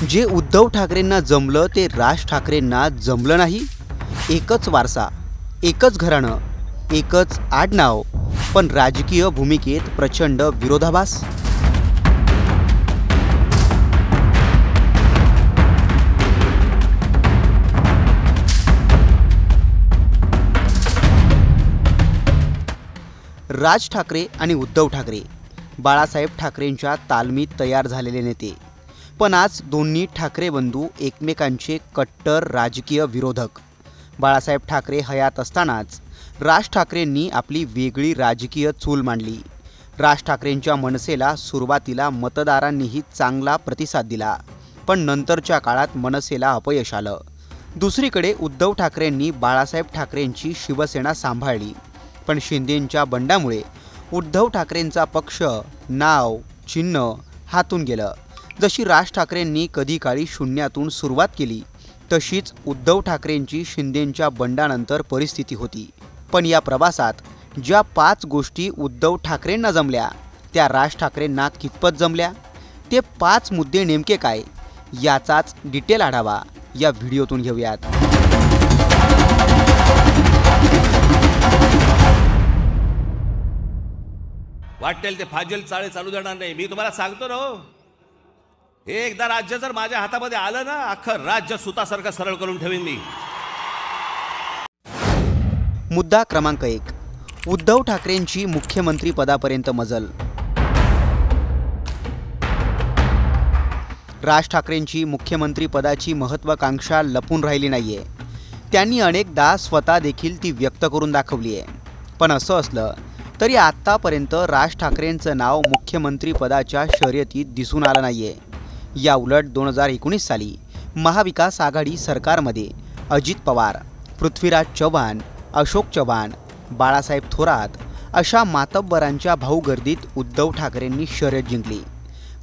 जे उद्धव ठाकरेंना जमलं ते राज ठाकरेंना जमलं नाही। एकच वारसा, एकच घराणं, एकच आडनाव, पण राजकीय भूमिकेत प्रचंड विरोधाभास। राज ठाकरे आणि उद्धव ठाकरे बाळासाहेब ठाकरेंच्या तालमीत तयार झालेले नेते, पण आज दोन्ही ठाकरे बंधू एकमेकांचे कट्टर राजकीय विरोधक। बाळासाहेब ठाकरे हयात असतानाच राज ठाकरेंनी आपली वेगळी राजकीय चूल मांडली। राज ठाकरेंच्या मनसेला सुरुवातीला मतदारांनीही चांगला प्रतिसाद दिला, पण नंतरच्या काळात मनसेला अपयश आलं। दुसरीकडे उद्धव ठाकरेंनी बाळासाहेब ठाकरेंची शिवसेना सांभाळली, पण शिंदेंच्या बंडामुळे उद्धव ठाकरेंचा पक्ष, नाव, चिन्ह हातून गेलं। जशी राज ठाकरेंनी कधी काळी शून्यातून सुरुवात केली, तशीच उद्धव ठाकरेंची शिंदेंच्या बंडानंतर परिस्थिती होती। पण या प्रवासात ज्या 5 गोष्टी उद्धव ठाकरेंना जमल्या, त्या राज ठाकरेंना कितपत जमल्या? ते 5 मुद्दे नेमके काय, याचाच डिटेल आढावा या व्हिडिओतून घेऊयात। वाटेल ते फाजील चाळे चालू देणार नाही। मी तुम्हाला सांगतो ना, हे एकदा राज्य जर माझ्या हातामध्ये आलं ना, अख्खं राज्य सुतासारखं सरळ करून ठेवीन मी। मुद्दा क्रमांक 1, उद्धव ठाकरेंची मुख्यमंत्री पदापर्यंत मजल। राज ठाकरेंची मुख्यमंत्री पदाची महत्त्वाकांक्षा लपून राहिली नाहीये। त्यांनी अनेकदा स्वतः देखील ती व्यक्त करून दाखवली आहे। पण असं असलं तरी आत्तापर्यंत राज ठाकरेंचं नाव मुख्यमंत्री पदाच्या शर्यतीत दिसून आलं नाहीये। या उलट 2019 साली महाविकास आघाडी सरकारमध्ये अजित पवार, पृथ्वीराज चव्हाण, अशोक चव्हाण, बाळासाहेब थोरात अशा मातब्बरांच्या भाऊगर्दीत उद्धव ठाकरेंनी शर्यत जिंकली।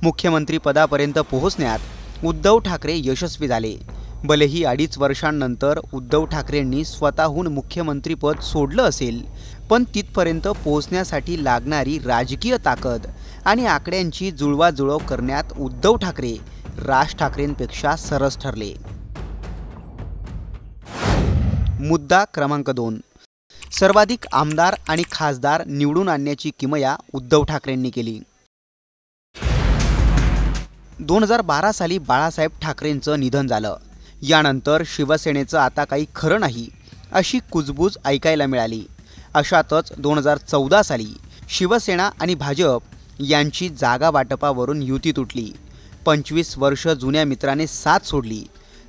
मुख्यमंत्री पदापर्यंत पोहोचण्यात उद्धव ठाकरे यशस्वी झाले। भलेही 2.5 वर्षांनंतर उद्धव ठाकरेंनी स्वतःहून मुख्यमंत्रीपद सोडलं असेल, पण तिथपर्यंत पोहोचण्यासाठी लागणारी राजकीय ताकद आणि आकड्यांची जुळवाजुळव करण्यात उद्धव ठाकरे राज ठाकरेंपेक्षा सरस ठरले। मुद्दा क्रमांक 2, सर्वाधिक आमदार आणि खासदार निवडून आणण्याची किमया उद्धव ठाकरेंनी केली। 2012 साली बाळासाहेब ठाकरेंचं निधन झालं। यानंतर शिवसेनेचं आता काही खरं नाही अशी कुजबूज ऐकायला मिळाली। अशातच 2014 साली शिवसेना आणि भाजप यांची जागा वाटपावरून युती तुटली। 25 वर्ष जुन्या मित्राने साथ सोडली,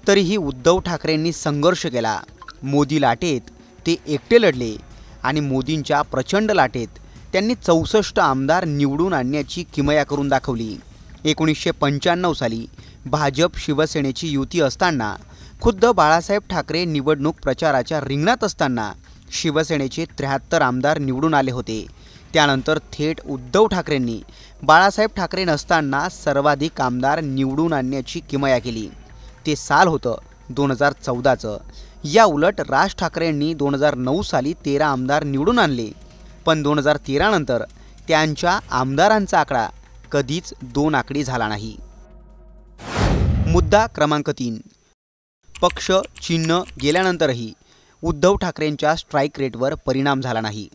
तरीही उद्धव ठाकरेंनी संघर्ष केला। मोदी लाटेत ते एकटे लढले आणि मोदींच्या प्रचंड लाटेत त्यांनी 64 आमदार निवडून आणण्याची किमया करून दाखवली। 1995 साली भाजप शिवसेनेची युती असताना खुद्द बाळासाहेब ठाकरे निवडणूक प्रचाराच्या रिंगणात असताना शिवसेनेचे 73 आमदार निवडून आले होते। त्यानंतर थेट उद्धव ठाकरेंनी बाळासाहेब ठाकरे नसताना सर्वाधिक आमदार निवडून आणण्याची किमया केली। ते साल होतं 2014चं। या उलट राज ठाकरेंनी 2009 साली 13 आमदार निवडून आणले, पण 2013 नंतर त्यांच्या आमदारांचा आकडा कधीच 2 आकडी झाला नाही। मुद्दा क्रमांक 3, पक्ष, चिन्ह गेल्यानंतरही उद्धव ठाकरेंच्या स्ट्राईक रेटवर परिणाम झाला नाही।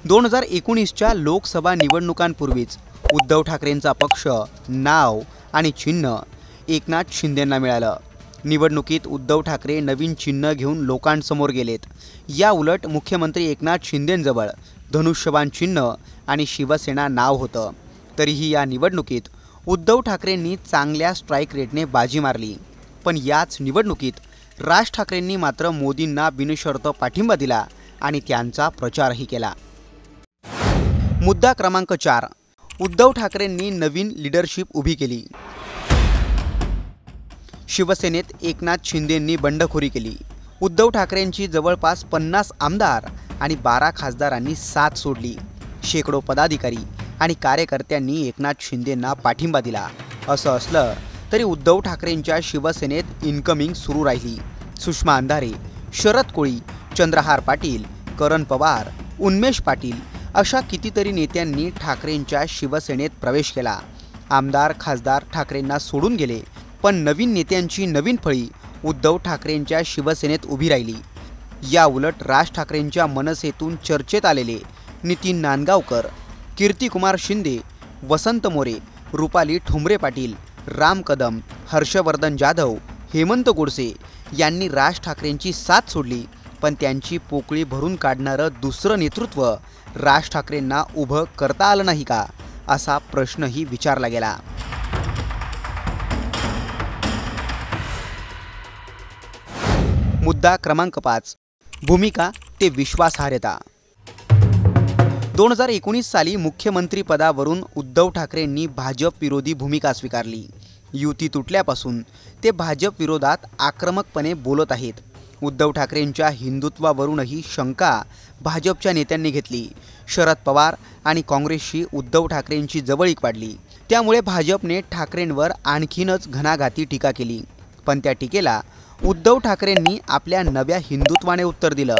2019च्या लोकसभा निवडणुकांपूर्वीच उद्धव ठाकरेंचा पक्ष, नाव आणि चिन्ह एकनाथ शिंदेंना मिळालं। निवडणुकीत उद्धव ठाकरे नवीन चिन्ह घेऊन लोकांसमोर गेलेत। या उलट मुख्यमंत्री एकनाथ शिंदेंजवळ धनुष्यबाण चिन्ह आणि शिवसेना नाव होतं। तरीही या निवडणुकीत उद्धव ठाकरेंनी चांगल्या स्ट्राईक रेटने बाजी मारली। पण याच निवडणुकीत राज ठाकरेंनी मात्र मोदींना बिनशर्त पाठिंबा दिला आणि त्यांचा प्रचारही केला। मुद्दा क्रमांक 4, उद्धव ठाकरेंनी नवीन लीडरशिप उभी केली। शिवसेनेत एकनाथ शिंदेंनी बंडखोरी केली। उद्धव ठाकरेंची जवळपास 50 आमदार आणि 12 खासदारांनी साथ सोडली। शेकडो पदाधिकारी आणि कार्यकर्त्यांनी एकनाथ शिंदेंना पाठिंबा दिला। असं असलं तरी उद्धव ठाकरेंच्या शिवसेनेत इनकमिंग सुरू राहिली। सुषमा अंधारे, शरद कोळी, चंद्रहार पाटील, करण पवार, उन्मेष पाटील अशा कितीतरी नेत्यांनी ठाकरेंच्या शिवसेनेत प्रवेश केला। आमदार खासदार ठाकरेंना सोडून गेले, पण नवीन नेत्यांची नवीन फळी उद्धव ठाकरेंच्या शिवसेनेत उभी राहिली। या उलट राज ठाकरेंच्या मनसेतून चर्चेत आलेले नितीन नांदगावकर, कीर्तिकुमार शिंदे, वसंत मोरे, रुपाली ठोंबरे पाटील, राम कदम, हर्षवर्धन जाधव, हेमंत गोडसे यांनी राज ठाकरेंची साथ सोडली, पण त्यांची पोकळी भरून काढणारं दुसरं नेतृत्व राज ठाकरेंना उभं करता आलं नाही का, असा प्रश्नही विचारला गेला। मुद्दा क्रमांक 5, भूमिका ते विश्वासार्हता। 2019 साली मुख्यमंत्रीपदावरून उद्धव ठाकरेंनी भाजप विरोधी भूमिका स्वीकारली। युती तुटल्यापासून ते भाजप विरोधात आक्रमकपणे बोलत आहेत। उद्धव ठाकरेंच्या हिंदुत्वावरूनही शंका भाजपच्या नेत्यांनी घेतली। शरद पवार आणि काँग्रेसशी उद्धव ठाकरेंची जवळीक वाढली, त्यामुळे भाजपने ठाकरेंवर आणखीनच घणाघाती टीका केली। पण त्या टीकेला उद्धव ठाकरेंनी आपल्या नव्या हिंदुत्वाने उत्तर दिलं।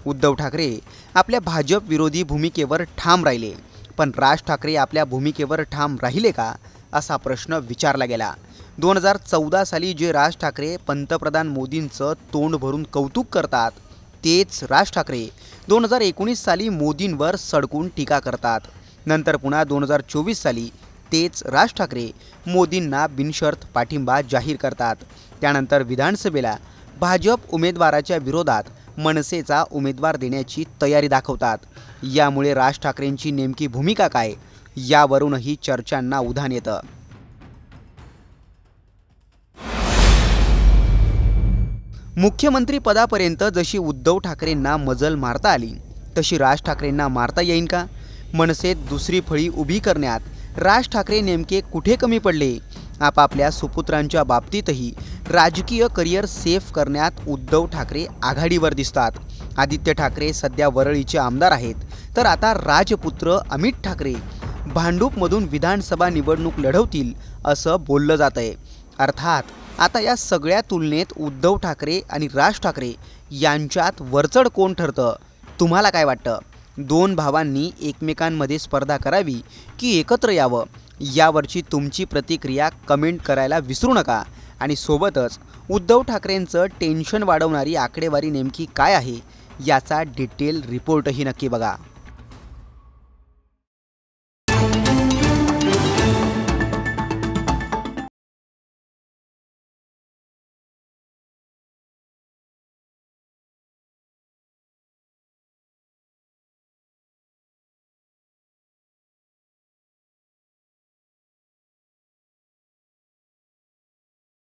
उद्धव ठाकरे आपल्या भाजप विरोधी भूमिकेवर ठाम राहिले, पण राज ठाकरे आपल्या भूमिकेवर ठाम राहिले का, असा प्रश्न विचारला गेला। 2014 साली जे राज ठाकरे पंतप्रधान मोदींचं तोंड भरून कौतुक करतात, तेच राज ठाकरे 2019 साली मोदींवर सडकून टीका करतात। नंतर पुन्हा 2024 साली तेच राज ठाकरे मोदींना बिनशर्त पाठिंबा जाहीर करतात। त्यानंतर विधानसभेला भाजप उमेदवाराच्या विरोधात मनसेचा उमेदवार देण्याची तयारी दाखवतात। यामुळे राज ठाकरेंची नेमकी भूमिका काय, यावरूनही चर्चांना उधाण येतं। मुख्यमंत्री पदापर्यंत जशी उद्धव ठाकरेंना मजल मारता आली, तशी राज ठाकरेंना मारता येईल का? मनसेत दुसरी फळी उभी करण्यात राज ठाकरे नेमके कुठे कमी पडले? आपापल्या सुपुत्रांच्या बाबतीतही राजकीय करिअर सेफ करण्यात उद्धव ठाकरे आघाडीवर दिसतात। आदित्य ठाकरे सध्या वरळीचे आमदार आहेत, तर आता राजपुत्र अमित ठाकरे भांडूपमधून विधानसभा निवडणूक लढवतील असं बोललं जात आहे। अर्थात आता या सगळ्या तुलनेत उद्धव ठाकरे आणि राज ठाकरे यांच्यात वरचढ कोण ठरतं? तुम्हाला काय वाटतं? दोन भावांनी एकमेकांमध्ये स्पर्धा करावी की एकत्र यावं? यावरची तुमची प्रतिक्रिया कमेंट करायला विसरू नका। आणि सोबतच उद्धव ठाकरेंचं टेन्शन वाढवणारी आकडेवारी नेमकी काय आहे, याचा डिटेल रिपोर्टही नक्की बघा।